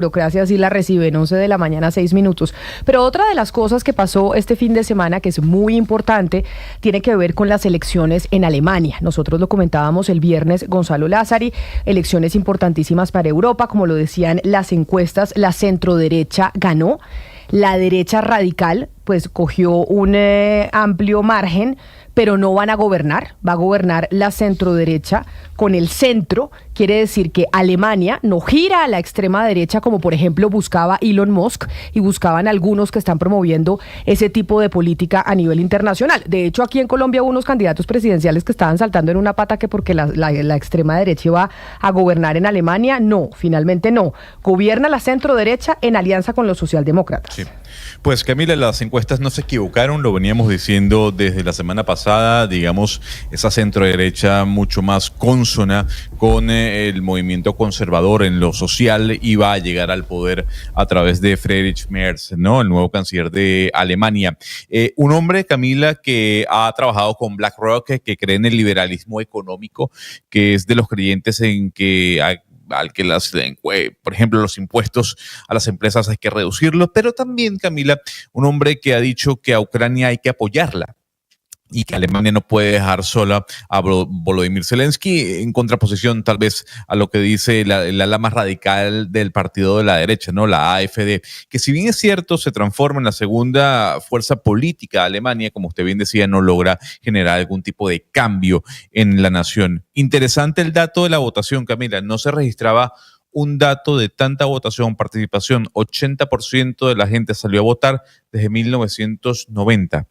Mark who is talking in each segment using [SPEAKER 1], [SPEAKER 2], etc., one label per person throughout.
[SPEAKER 1] Burocracia sí la reciben, 11 de la mañana, 6 minutos. Pero otra de las cosas que pasó este fin de semana, que es muy importante, tiene que ver con las elecciones en Alemania. Nosotros lo comentábamos el viernes, Gonzalo Lázari, elecciones importantísimas para Europa, como lo decían las encuestas, la centroderecha ganó, la derecha radical pues cogió un amplio margen, pero no van a gobernar, va a gobernar la centroderecha con el centro. Quiere decir que Alemania no gira a la extrema derecha como por ejemplo buscaba Elon Musk y buscaban algunos que están promoviendo ese tipo de política a nivel internacional. De hecho, aquí en Colombia hubo unos candidatos presidenciales que estaban saltando en una pata que porque la extrema derecha iba a gobernar en Alemania. No, finalmente no. Gobierna la centroderecha en alianza con los socialdemócratas.
[SPEAKER 2] Sí. Pues Camila, las encuestas no se equivocaron, lo veníamos diciendo desde la semana pasada, digamos, esa centroderecha mucho más consona con el movimiento conservador en lo social iba a llegar al poder a través de Friedrich Merz, ¿no? El nuevo canciller de Alemania. Un hombre, Camila, que ha trabajado con BlackRock, que cree en el liberalismo económico, que es de los creyentes en que al que por ejemplo, los impuestos a las empresas hay que reducirlos, pero también, Camila, un hombre que ha dicho que a Ucrania hay que apoyarla y que Alemania no puede dejar sola a Volodymyr Zelensky, en contraposición tal vez a lo que dice el ala más radical del partido de la derecha, ¿no? La AfD, que si bien es cierto se transforma en la segunda fuerza política de Alemania, como usted bien decía, no logra generar algún tipo de cambio en la nación. Interesante el dato de la votación, Camila, no se registraba un dato de tanta votación, participación, 80% de la gente salió a votar desde 1990,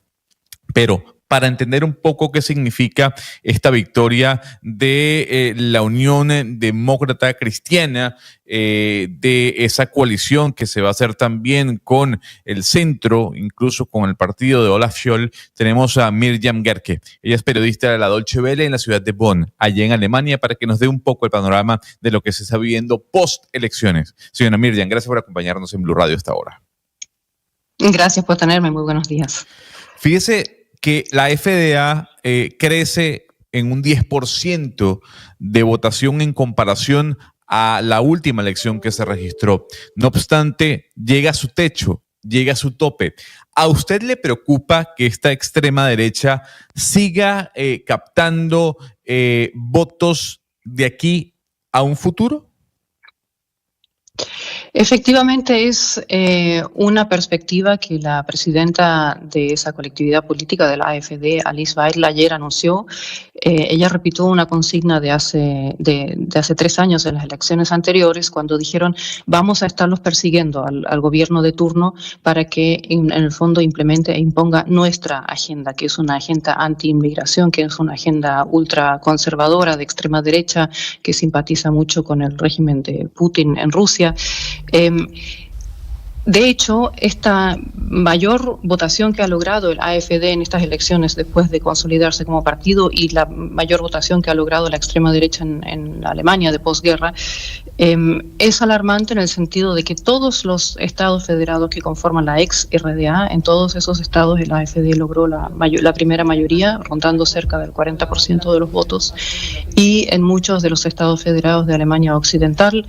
[SPEAKER 2] pero para entender un poco qué significa esta victoria de la Unión Demócrata Cristiana, de esa coalición que se va a hacer también con el centro, incluso con el partido de Olaf Scholz, tenemos a Mirjam Gerke. Ella es periodista de la Deutsche Welle en la ciudad de Bonn, allá en Alemania, para que nos dé un poco el panorama de lo que se está viviendo post-elecciones. Señora Mirjam, gracias por acompañarnos en Blue Radio hasta ahora.
[SPEAKER 3] Gracias por tenerme, muy buenos días.
[SPEAKER 2] Fíjese que la FDA crece en un 10% de votación en comparación a la última elección que se registró. No obstante, llega a su techo, llega a su tope. ¿A usted le preocupa que esta extrema derecha siga captando votos de aquí a un futuro?
[SPEAKER 3] Efectivamente es una perspectiva que la presidenta de esa colectividad política de la AfD, Alice Weidel, ayer anunció. Ella repitió una consigna de hace 3 años en las elecciones anteriores, cuando dijeron vamos a estarlos persiguiendo al gobierno de turno para que en el fondo implemente e imponga nuestra agenda, que es una agenda anti-inmigración, que es una agenda ultraconservadora de extrema derecha que simpatiza mucho con el régimen de Putin en Rusia. De hecho, esta mayor votación que ha logrado el AfD en estas elecciones después de consolidarse como partido y la mayor votación que ha logrado la extrema derecha en Alemania de posguerra es alarmante en el sentido de que todos los estados federados que conforman la ex RDA, en todos esos estados el AfD logró la primera mayoría, rondando cerca del 40% de los votos, y en muchos de los estados federados de Alemania Occidental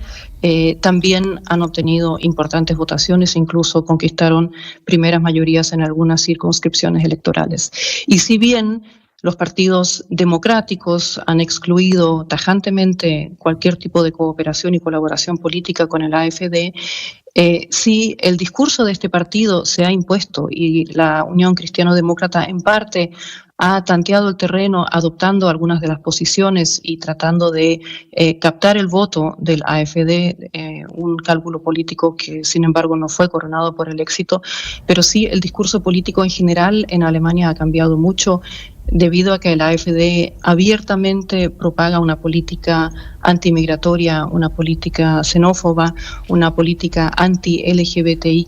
[SPEAKER 3] también han obtenido importantes votaciones, incluso conquistaron primeras mayorías en algunas circunscripciones electorales. Y si bien los partidos democráticos han excluido tajantemente cualquier tipo de cooperación y colaboración política con el AfD, sí el discurso de este partido se ha impuesto y la Unión Cristiano-Demócrata en parte ha tanteado el terreno adoptando algunas de las posiciones y tratando de captar el voto del AfD, un cálculo político que sin embargo no fue coronado por el éxito, pero sí el discurso político en general en Alemania ha cambiado mucho debido a que el AfD abiertamente propaga una política antimigratoria, una política xenófoba, una política anti-LGBTI+,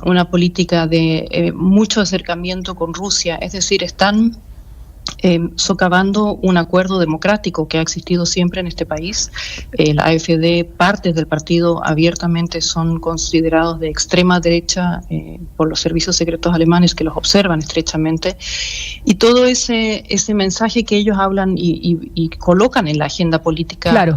[SPEAKER 3] una política de mucho acercamiento con Rusia, es decir, están socavando un acuerdo democrático que ha existido siempre en este país. La AfD, partes del partido abiertamente son considerados de extrema derecha por los servicios secretos alemanes que los observan estrechamente, y todo ese mensaje que ellos hablan y colocan en la agenda política,
[SPEAKER 1] claro,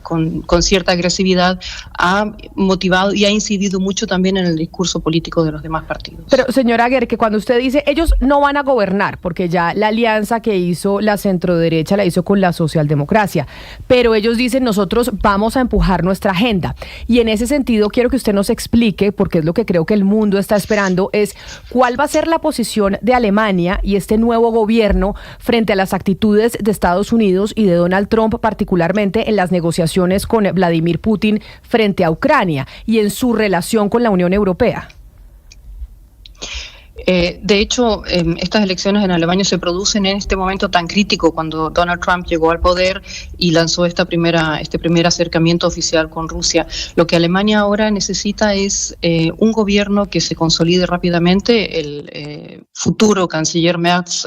[SPEAKER 3] con cierta agresividad, ha motivado y ha incidido mucho también en el discurso político de los demás partidos.
[SPEAKER 1] Pero señora Aguer, que cuando usted dice ellos no van a gobernar, porque ya la alianza que hizo la centroderecha la hizo con la socialdemocracia, pero ellos dicen nosotros vamos a empujar nuestra agenda, y en ese sentido quiero que usted nos explique, porque es lo que creo que el mundo está esperando, es cuál va a ser la posición de Alemania y este nuevo gobierno frente a las actitudes de Estados Unidos y de Donald Trump, particularmente en las negociaciones con Vladimir Putin frente a Ucrania y en su relación con la Unión Europea.
[SPEAKER 3] De hecho, estas elecciones en Alemania se producen en este momento tan crítico, cuando Donald Trump llegó al poder y lanzó este primer acercamiento oficial con Rusia. Lo que Alemania ahora necesita es un gobierno que se consolide rápidamente. El futuro canciller Merz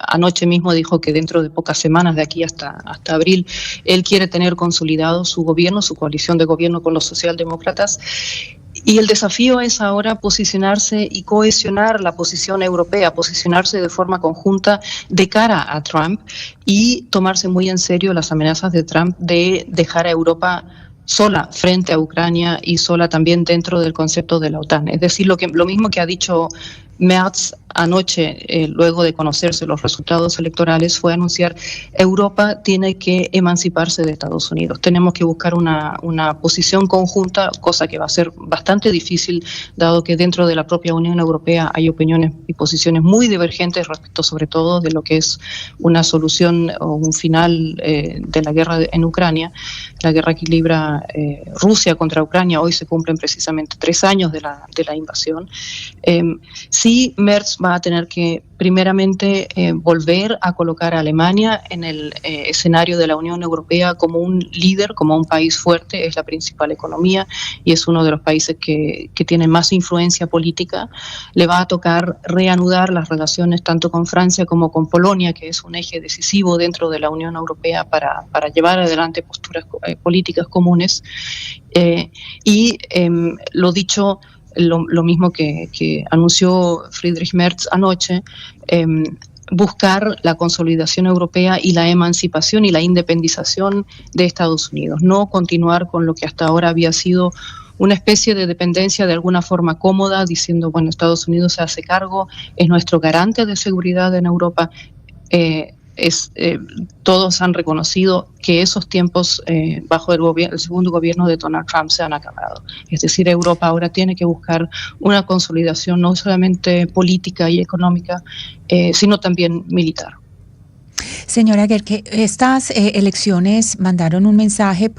[SPEAKER 3] anoche mismo dijo que dentro de pocas semanas, de aquí hasta abril, él quiere tener consolidado su gobierno, su coalición de gobierno con los socialdemócratas. Y el desafío es ahora posicionarse y cohesionar la posición europea, posicionarse de forma conjunta de cara a Trump y tomarse muy en serio las amenazas de Trump de dejar a Europa sola frente a Ucrania y sola también dentro del concepto de la OTAN. Es decir, lo mismo que ha dicho Merz anoche, luego de conocerse los resultados electorales, fue anunciar: Europa tiene que emanciparse de Estados Unidos. Tenemos que buscar una posición conjunta, cosa que va a ser bastante difícil, dado que dentro de la propia Unión Europea hay opiniones y posiciones muy divergentes respecto, sobre todo, de lo que es una solución o un final de la guerra en Ucrania, la guerra que libra Rusia contra Ucrania. Hoy se cumplen precisamente 3 años de la invasión. Sí, Merz va a tener que primeramente volver a colocar a Alemania en el escenario de la Unión Europea como un líder, como un país fuerte. Es la principal economía y es uno de los países que tiene más influencia política. Le va a tocar reanudar las relaciones tanto con Francia como con Polonia, que es un eje decisivo dentro de la Unión Europea para llevar adelante posturas políticas comunes. Lo dicho, lo mismo que anunció Friedrich Merz anoche, buscar la consolidación europea y la emancipación y la independización de Estados Unidos, no continuar con lo que hasta ahora había sido una especie de dependencia de alguna forma cómoda, diciendo, bueno, Estados Unidos se hace cargo, es nuestro garante de seguridad en Europa. Todos han reconocido que esos tiempos bajo el segundo gobierno de Donald Trump se han acabado. Es decir, Europa ahora tiene que buscar una consolidación no solamente política y económica, sino también militar.
[SPEAKER 4] Señora Gerke, estas elecciones mandaron un mensaje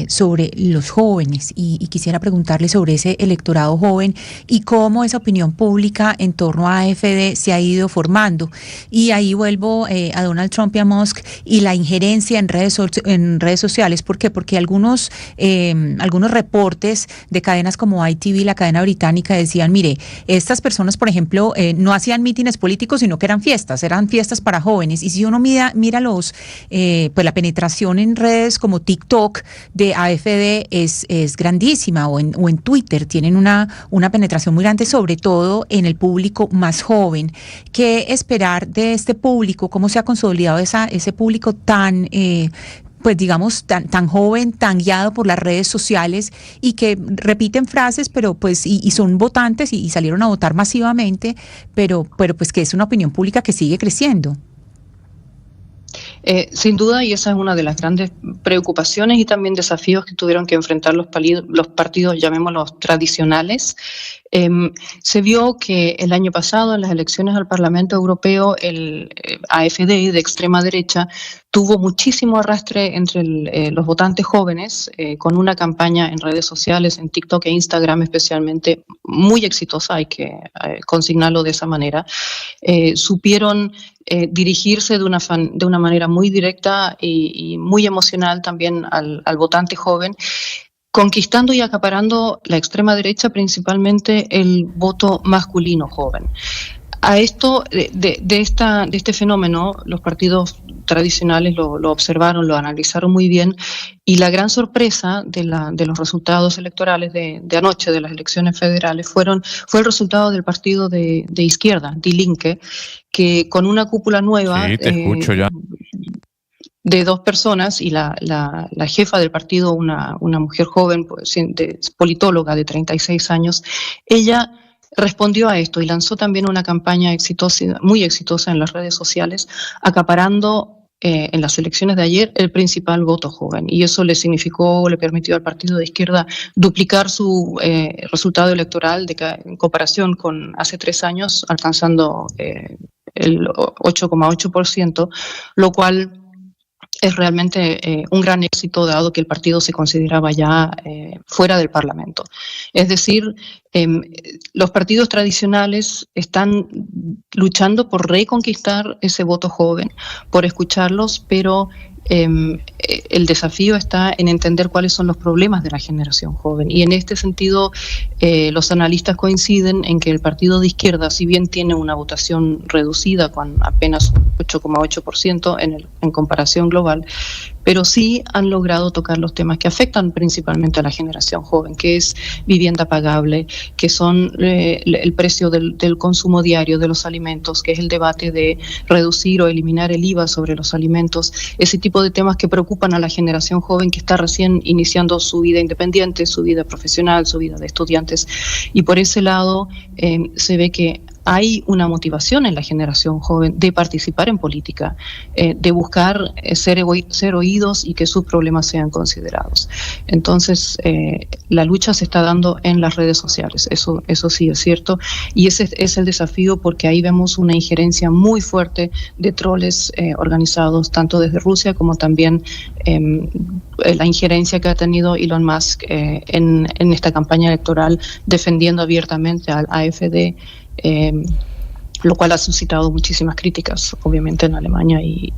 [SPEAKER 4] sobre los jóvenes y quisiera preguntarle sobre ese electorado joven y cómo esa opinión pública en torno a AfD se ha ido formando. Y ahí vuelvo a Donald Trump y a Musk y la injerencia en redes sociales. ¿Por qué? Porque algunos reportes de cadenas como ITV, la cadena británica, decían, mire, estas personas, por ejemplo, no hacían mítines políticos, sino que eran fiestas para jóvenes. Y si uno mira la penetración en redes como TikTok de AfD es grandísima, o en Twitter tienen una penetración muy grande, sobre todo en el público más joven. ¿Qué esperar de este público? ¿Cómo se ha consolidado ese público tan joven, tan guiado por las redes sociales y que repiten frases, pero y son votantes y salieron a votar masivamente, pero que es una opinión pública que sigue creciendo?
[SPEAKER 3] Sin duda, y esa es una de las grandes preocupaciones y también desafíos que tuvieron que enfrentar los partidos, llamémoslos tradicionales. Se vio que el año pasado, en las elecciones al Parlamento Europeo, el AfD de extrema derecha tuvo muchísimo arrastre entre los votantes jóvenes, con una campaña en redes sociales, en TikTok e Instagram especialmente, muy exitosa, hay que consignarlo de esa manera. Supieron dirigirse de una manera muy directa y muy emocional también al votante joven, conquistando y acaparando la extrema derecha, principalmente el voto masculino joven. A esto, de este fenómeno, los partidos tradicionales lo observaron, lo analizaron muy bien, y la gran sorpresa de los resultados electorales de anoche, de las elecciones federales, fue el resultado del partido de izquierda, Die Linke, que con una cúpula nueva...
[SPEAKER 2] Sí, te escucho ya.
[SPEAKER 3] De 2 personas, y la jefa del partido, una mujer joven, politóloga de 36 años, ella respondió a esto y lanzó también una campaña muy exitosa en las redes sociales, acaparando en las elecciones de ayer el principal voto joven, y eso le permitió al partido de izquierda duplicar su resultado electoral en comparación con hace 3 años, alcanzando el 8,8%, lo cual es realmente un gran éxito, dado que el partido se consideraba ya fuera del Parlamento. Es decir, los partidos tradicionales están luchando por reconquistar ese voto joven, por escucharlos, pero el desafío está en entender cuáles son los problemas de la generación joven. Y en este sentido, los analistas coinciden en que el partido de izquierda, si bien tiene una votación reducida con apenas 8,8% en comparación global, pero sí han logrado tocar los temas que afectan principalmente a la generación joven, que es vivienda pagable, que son el precio del consumo diario de los alimentos, que es el debate de reducir o eliminar el IVA sobre los alimentos, ese tipo de temas que preocupan a la generación joven que está recién iniciando su vida independiente, su vida profesional, su vida de estudiantes. Y por ese lado se ve que hay una motivación en la generación joven de participar en política, de buscar ser oídos y que sus problemas sean considerados. Entonces, la lucha se está dando en las redes sociales, eso sí es cierto, y ese es el desafío, porque ahí vemos una injerencia muy fuerte de troles organizados, tanto desde Rusia como también la injerencia que ha tenido Elon Musk en esta campaña electoral, defendiendo abiertamente al AfD, lo cual ha suscitado muchísimas críticas, obviamente, en Alemania, y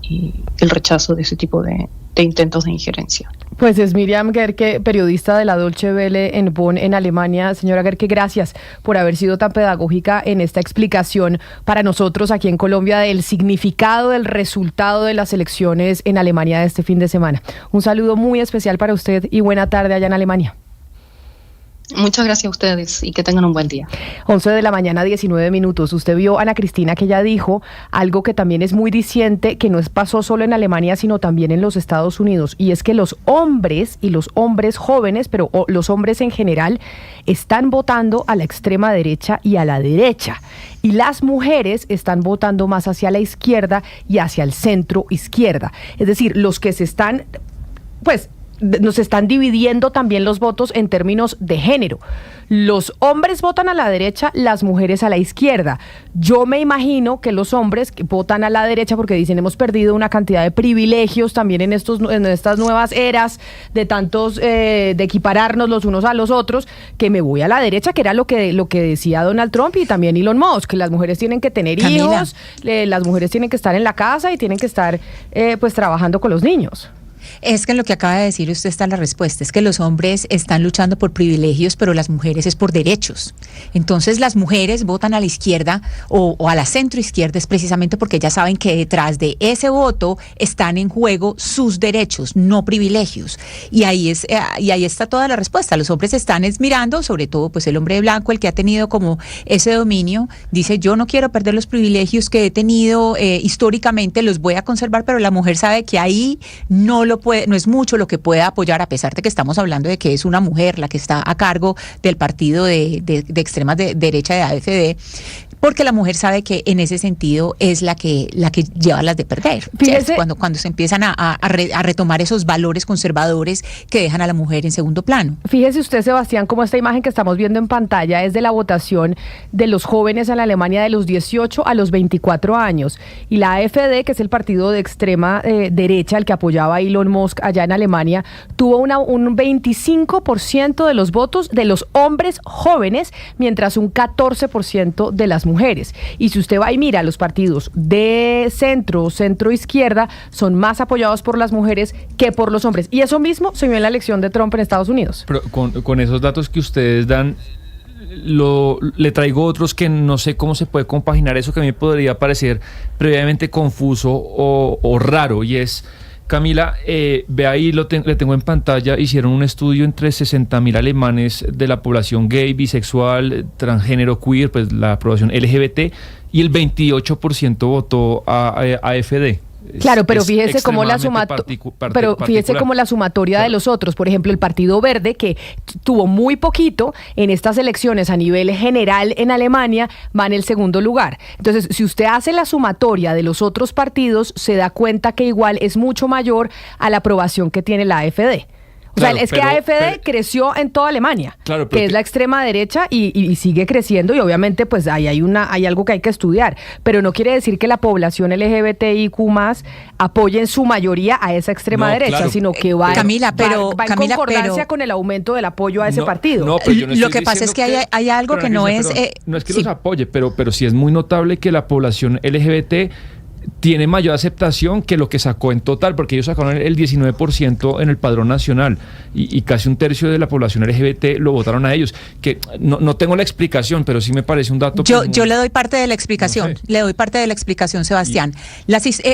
[SPEAKER 3] el rechazo de ese tipo de intentos de injerencia.
[SPEAKER 1] Pues es Miriam Gerke, periodista de la Deutsche Welle en Bonn, en Alemania. Señora Gerke, gracias por haber sido tan pedagógica en esta explicación para nosotros aquí en Colombia del significado del resultado de las elecciones en Alemania de este fin de semana. Un saludo muy especial para usted y buena tarde allá en Alemania.
[SPEAKER 3] Muchas gracias a ustedes y que tengan un buen día.
[SPEAKER 1] 11 de la mañana, 19 minutos. Usted vio a Ana Cristina, que ya dijo algo que también es muy diciente, que no pasó solo en Alemania, sino también en los Estados Unidos, y es que los hombres, y los hombres jóvenes, pero los hombres en general, están votando a la extrema derecha y a la derecha. Y las mujeres están votando más hacia la izquierda y hacia el centro izquierda. Es decir, los que se están, nos están dividiendo también los votos en términos de género. Los hombres votan a la derecha, las mujeres a la izquierda. Yo me imagino que los hombres votan a la derecha porque dicen: hemos perdido una cantidad de privilegios también en estas nuevas eras de tantos de equipararnos los unos a los otros, que me voy a la derecha, que era lo que decía Donald Trump y también Elon Musk, que las mujeres tienen que tener hijos, las mujeres tienen que estar en la casa y tienen que estar trabajando con los niños.
[SPEAKER 4] Es que en lo que acaba de decir usted está la respuesta, es que los hombres están luchando por privilegios, pero las mujeres es por derechos. Entonces las mujeres votan a la izquierda o a la centroizquierda es precisamente porque ellas saben que detrás de ese voto están en juego sus derechos, no privilegios. Y ahí está toda la respuesta. Los hombres están mirando, sobre todo pues el hombre blanco, el que ha tenido como ese dominio, dice: yo no quiero perder los privilegios que he tenido históricamente, los voy a conservar, pero la mujer sabe que ahí no es mucho lo que pueda apoyar, a pesar de que estamos hablando de que es una mujer la que está a cargo del partido de extrema derecha de AfD, porque la mujer sabe que en ese sentido es la que lleva las de perder. Fíjese, cuando se empiezan a retomar esos valores conservadores que dejan a la mujer en segundo plano.
[SPEAKER 1] Fíjese usted, Sebastián, como esta imagen que estamos viendo en pantalla es de la votación de los jóvenes en la Alemania de los 18 a los 24 años. Y la AfD, que es el partido de extrema derecha, el que apoyaba a Elon Musk allá en Alemania, tuvo un 25% de los votos de los hombres jóvenes, mientras un 14% de las mujeres. Y si usted va y mira, los partidos de centro-izquierda son más apoyados por las mujeres que por los hombres. Y eso mismo se vio en la elección de Trump en Estados Unidos.
[SPEAKER 5] Pero con esos datos que ustedes dan, le traigo otros que no sé cómo se puede compaginar eso, que a mí podría parecer previamente confuso o raro, y es... Camila, ve ahí, le tengo en pantalla, hicieron un estudio entre 60.000 alemanes de la población gay, bisexual, transgénero, queer, pues la población LGBT, y el 28% votó a AfD.
[SPEAKER 1] Claro, pero fíjese cómo la sumatoria de los otros. Por ejemplo, el Partido Verde, que tuvo muy poquito en estas elecciones a nivel general en Alemania, va en el segundo lugar. Entonces, si usted hace la sumatoria de los otros partidos, se da cuenta que igual es mucho mayor a la aprobación que tiene la AfD. Claro, es que AfD creció en toda Alemania, claro, que es la extrema derecha y sigue creciendo, y obviamente pues hay algo que hay que estudiar, pero no quiere decir que la población LGBTIQ+ apoye en su mayoría a esa extrema derecha, claro, sino que va en concordancia con el aumento del apoyo a ese partido.
[SPEAKER 4] No, lo que pasa es que hay algo que no es...
[SPEAKER 5] no es que los apoye, pero sí es muy notable que la población LGBT tiene mayor aceptación que lo que sacó en total, porque ellos sacaron el 19% en el padrón nacional y casi un tercio de la población LGBT lo votaron a ellos, que no tengo la explicación, pero sí me parece un dato.
[SPEAKER 4] Yo le doy parte de la explicación, Sebastián.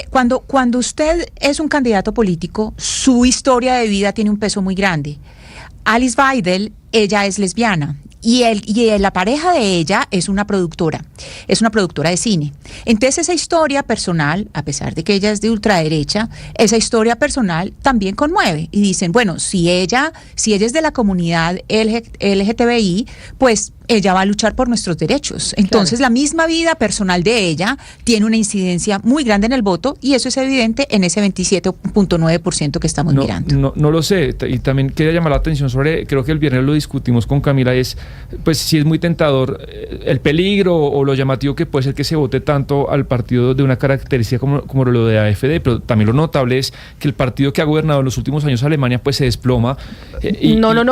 [SPEAKER 4] Cuando usted es un candidato político, su historia de vida tiene un peso muy grande. Alice Weidel, ella es lesbiana. Y la pareja de ella es una productora de cine. Entonces esa historia personal, a pesar de que ella es de ultraderecha, esa historia personal también conmueve. Y dicen, bueno, si ella es de la comunidad LGTBI, pues ella va a luchar por nuestros derechos. Entonces, claro, la misma vida personal de ella tiene una incidencia muy grande en el voto, y eso es evidente en ese 27.9% que estamos mirando.
[SPEAKER 5] No lo sé, y también quería llamar la atención sobre, creo que el viernes lo discutimos con Camila, pues sí es muy tentador el peligro o lo llamativo que puede ser que se vote tanto al partido de una característica como lo de AfD, pero también lo notable es que el partido que ha gobernado en los últimos años Alemania pues se desploma.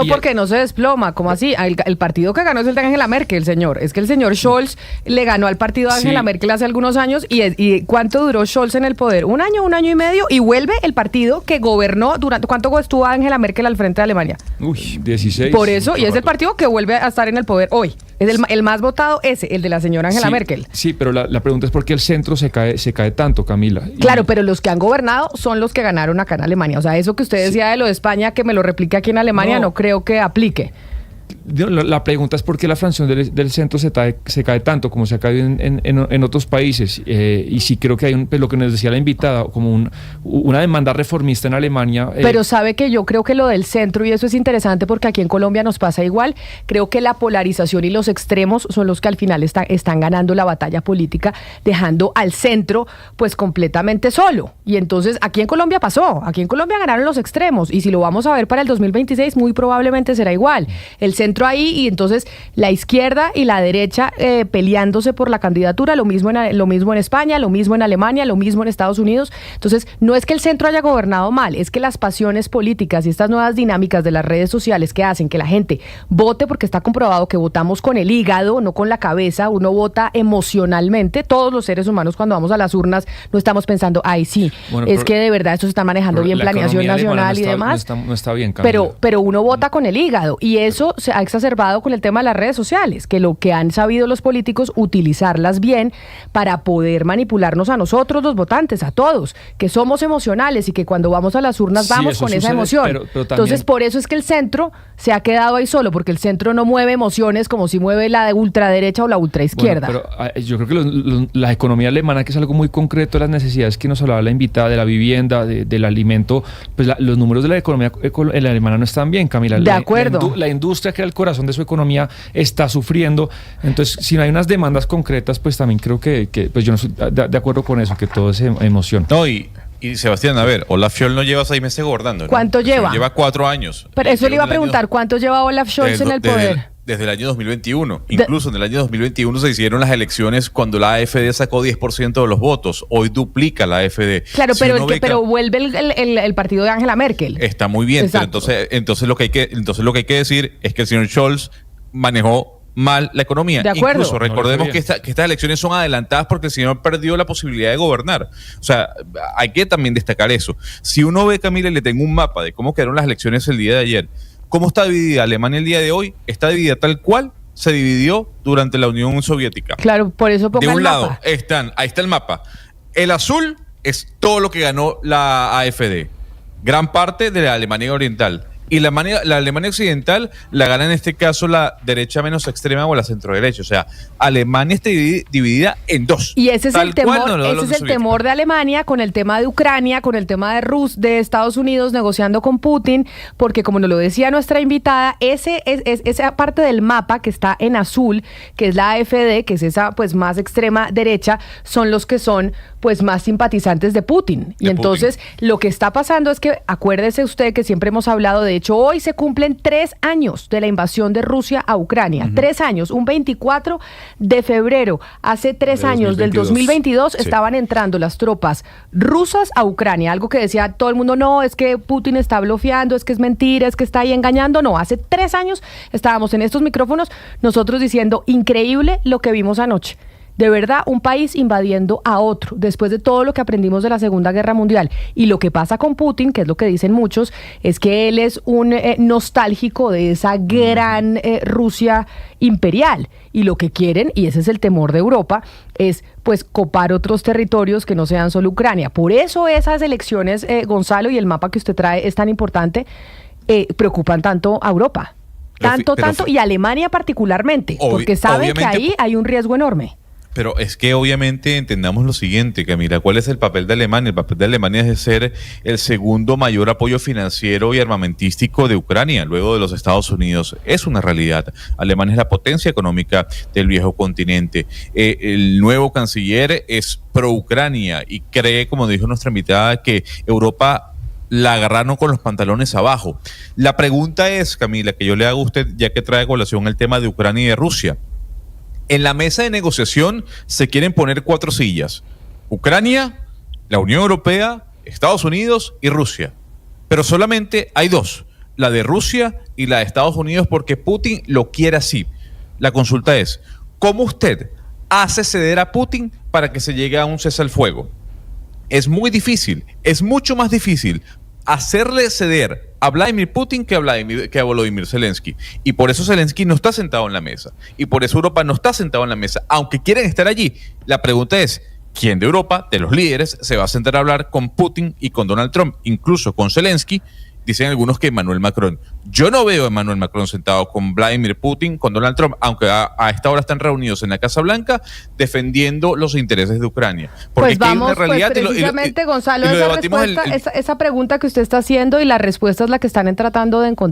[SPEAKER 1] Porque no se desploma, ¿cómo así? El partido que ganó es el de Angela Merkel, señor. Es que el señor Scholz le ganó al partido de Angela Merkel hace algunos años, y ¿cuánto duró Scholz en el poder? Un año y medio, y vuelve el partido que gobernó ¿cuánto estuvo Angela Merkel al frente de Alemania?
[SPEAKER 5] 16.
[SPEAKER 1] Por eso, y es el partido que vuelve a estar en el poder hoy. Es el más votado el de la señora Angela Merkel.
[SPEAKER 5] Sí, pero la pregunta es por qué el centro se cae tanto, Camila.
[SPEAKER 1] Claro, pero los que han gobernado son los que ganaron acá en Alemania. O sea, eso que usted decía de lo de España, que me lo replique aquí en Alemania, no creo que aplique.
[SPEAKER 5] La pregunta es por qué la fracción del centro se cae tanto como se ha caído en otros países, y sí creo que hay lo que nos decía la invitada, como una demanda reformista en Alemania.
[SPEAKER 1] Pero sabe que yo creo que lo del centro, y eso es interesante porque aquí en Colombia nos pasa igual, creo que la polarización y los extremos son los que al final están ganando la batalla política, dejando al centro pues completamente solo. Y entonces aquí en Colombia ganaron los extremos, y si lo vamos a ver para el 2026 muy probablemente será igual. El centro ahí, y entonces la izquierda y la derecha peleándose por la candidatura, lo mismo en España, lo mismo en Alemania, lo mismo en Estados Unidos. Entonces, no es que el centro haya gobernado mal, es que las pasiones políticas y estas nuevas dinámicas de las redes sociales que hacen que la gente vote, porque está comprobado que votamos con el hígado, no con la cabeza, uno vota emocionalmente. Todos los seres humanos cuando vamos a las urnas no estamos pensando, que de verdad esto se está manejando bien, planeación nacional y demás.
[SPEAKER 5] No está bien, Camila.
[SPEAKER 1] Pero uno vota con el hígado, y eso se ha exacerbado con el tema de las redes sociales, que lo que han sabido los políticos utilizarlas bien para poder manipularnos a nosotros, los votantes, a todos, que somos emocionales y que cuando vamos a las urnas vamos con esa emoción.
[SPEAKER 5] Pero también...
[SPEAKER 1] Entonces, por eso es que el centro se ha quedado ahí solo, porque el centro no mueve emociones como si mueve la ultraderecha o la ultraizquierda.
[SPEAKER 5] Bueno, pero yo creo que la economía alemana, que es algo muy concreto, las necesidades que nos hablaba la invitada, de la vivienda, del alimento, pues los números de la economía alemana no están bien, Camila.
[SPEAKER 1] De acuerdo.
[SPEAKER 5] La industria, que era el corazón de su economía, está sufriendo. Entonces, si no hay unas demandas concretas, pues también creo que pues yo no estoy de acuerdo con eso, que todo es emoción.
[SPEAKER 2] No, y Sebastián, a ver, Olaf Scholz no lleva 6 meses gobernando, ¿no?
[SPEAKER 1] ¿Cuánto lleva?
[SPEAKER 2] Lleva 4 años.
[SPEAKER 1] Pero eso le iba a preguntar, ¿cuánto lleva Olaf Scholz en el poder?
[SPEAKER 2] Desde el año 2021. Incluso en el año 2021 se hicieron las elecciones cuando la AfD sacó 10% de los votos. Hoy duplica la AfD.
[SPEAKER 1] Claro, pero vuelve el partido de Angela Merkel.
[SPEAKER 2] Está muy bien, pero entonces lo que hay que decir es que el señor Scholz manejó mal la economía.
[SPEAKER 1] De acuerdo.
[SPEAKER 2] Incluso recordemos que estas elecciones son adelantadas porque el señor perdió la posibilidad de gobernar. O sea, hay que también destacar eso. Si uno ve, Camila, le tengo un mapa de cómo quedaron las elecciones el día de ayer. ¿Cómo está dividida Alemania el día de hoy? Está dividida tal cual se dividió durante la Unión Soviética.
[SPEAKER 1] Claro, por eso pongo
[SPEAKER 2] De un
[SPEAKER 1] el
[SPEAKER 2] lado
[SPEAKER 1] mapa.
[SPEAKER 2] ahí está el mapa. El azul es todo lo que ganó la AfD, gran parte de la Alemania Oriental. Y la Alemania Occidental la gana en este caso la derecha menos extrema o la centro-derecha. O sea, Alemania está dividida en dos.
[SPEAKER 1] Y ese es el temor,
[SPEAKER 2] no lo
[SPEAKER 1] ese es el temor de Alemania con el tema de Ucrania, con el tema de Estados Unidos negociando con Putin, porque como nos lo decía nuestra invitada, esa parte del mapa que está en azul, que es la AfD, que es esa pues más extrema derecha, son los que son pues más simpatizantes de Putin. Y entonces lo que está pasando es que, acuérdese usted que siempre hemos hablado, de hecho hoy se cumplen 3 años de la invasión de Rusia a Ucrania. 3 años, un 24 de febrero, hace 3 años del 2022 sí. Estaban entrando las tropas rusas a Ucrania, algo que decía todo el mundo, no, es que Putin está bloqueando, es que es mentira, es que está ahí engañando. No, hace 3 años estábamos en estos micrófonos nosotros diciendo, increíble lo que vimos anoche. De verdad, un país invadiendo a otro, después de todo lo que aprendimos de la Segunda Guerra Mundial. Y lo que pasa con Putin, que es lo que dicen muchos, es que él es un nostálgico de esa gran Rusia imperial. Y lo que quieren, y ese es el temor de Europa, es pues copar otros territorios que no sean solo Ucrania. Por eso esas elecciones, Gonzalo, y el mapa que usted trae es tan importante, preocupan tanto a Europa. Tanto, y a Alemania particularmente, porque saben que ahí hay un riesgo enorme.
[SPEAKER 2] Pero es que obviamente entendamos lo siguiente, Camila, ¿cuál es el papel de Alemania? El papel de Alemania es de ser el segundo mayor apoyo financiero y armamentístico de Ucrania, luego de los Estados Unidos. Es una realidad. Alemania es la potencia económica del viejo continente. El nuevo canciller es pro-Ucrania y cree, como dijo nuestra invitada, que Europa la agarraron con los pantalones abajo. La pregunta es, Camila, que yo le hago a usted, ya que trae a colación el tema de Ucrania y de Rusia. En la mesa de negociación se quieren poner 4 sillas. Ucrania, la Unión Europea, Estados Unidos y Rusia. Pero solamente hay 2, la de Rusia y la de Estados Unidos, porque Putin lo quiere así. La consulta es, ¿cómo usted hace ceder a Putin para que se llegue a un cese al fuego? Es muy difícil, es mucho más difícil hacerle ceder a Vladimir Putin que a Volodymyr Zelensky. Y por eso Zelensky no está sentado en la mesa. Y por eso Europa no está sentado en la mesa. Aunque quieren estar allí, la pregunta es, ¿quién de Europa, de los líderes, se va a sentar a hablar con Putin y con Donald Trump, incluso con Zelensky? Dicen algunos que Emmanuel Macron. Yo no veo a Emmanuel Macron sentado con Vladimir Putin, con Donald Trump, aunque a esta hora están reunidos en la Casa Blanca defendiendo los intereses de Ucrania. Porque
[SPEAKER 1] pues vamos, hay una realidad, pues precisamente, Gonzalo, esa pregunta que usted está haciendo y la respuesta es la que están tratando de encontrar.